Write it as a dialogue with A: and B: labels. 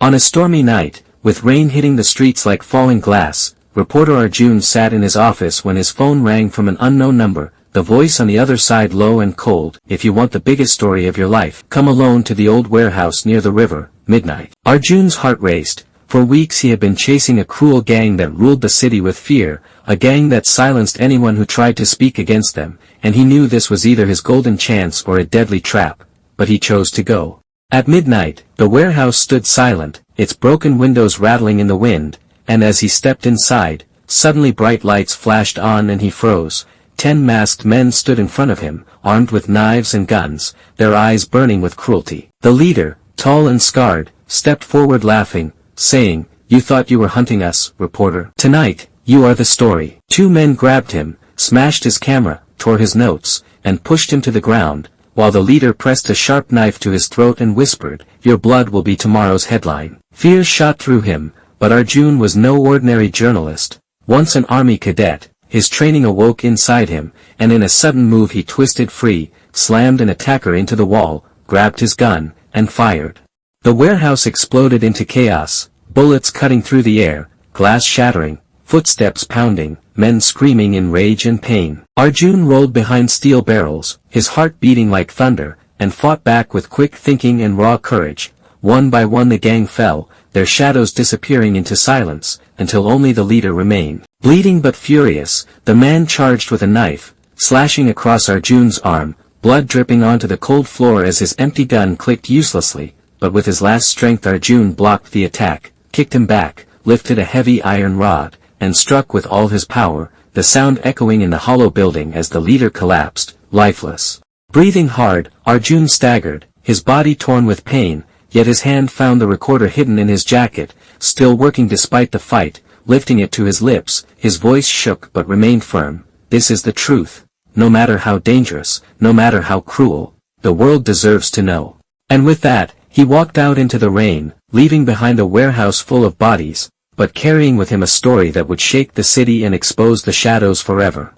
A: On a stormy night, with rain hitting the streets like falling glass, reporter Arjun sat in his office when his phone rang from an unknown number, the voice on the other side low and cold. If you want the biggest story of your life, come alone to the old warehouse near the river, midnight. Arjun's heart raced. For weeks he had been chasing a cruel gang that ruled the city with fear, a gang that silenced anyone who tried to speak against them, and he knew this was either his golden chance or a deadly trap, but he chose to go. At midnight, the warehouse stood silent, its broken windows rattling in the wind, and as he stepped inside, suddenly bright lights flashed on and he froze. 10 masked men stood in front of him, armed with knives and guns, their eyes burning with cruelty. The leader, tall and scarred, stepped forward laughing, saying, "You thought you were hunting us, reporter. Tonight, you are the story." 2 men grabbed him, smashed his camera, tore his notes, and pushed him to the ground, while the leader pressed a sharp knife to his throat and whispered, "Your blood will be tomorrow's headline." Fear shot through him, but Arjun was no ordinary journalist. Once an army cadet, his training awoke inside him, and in a sudden move he twisted free, slammed an attacker into the wall, grabbed his gun, and fired. The warehouse exploded into chaos, bullets cutting through the air, glass shattering, footsteps pounding, men screaming in rage and pain. Arjun rolled behind steel barrels, his heart beating like thunder, and fought back with quick thinking and raw courage. One by one the gang fell, their shadows disappearing into silence, until only the leader remained. Bleeding but furious, the man charged with a knife, slashing across Arjun's arm, blood dripping onto the cold floor as his empty gun clicked uselessly, but with his last strength Arjun blocked the attack, kicked him back, lifted a heavy iron rod, and struck with all his power, the sound echoing in the hollow building as the leader collapsed, lifeless. Breathing hard, Arjun staggered, his body torn with pain, yet his hand found the recorder hidden in his jacket, still working despite the fight. Lifting it to his lips, his voice shook but remained firm. "This is the truth. No matter how dangerous, no matter how cruel, the world deserves to know." And with that, he walked out into the rain, leaving behind a warehouse full of bodies, but carrying with him a story that would shake the city and expose the shadows forever.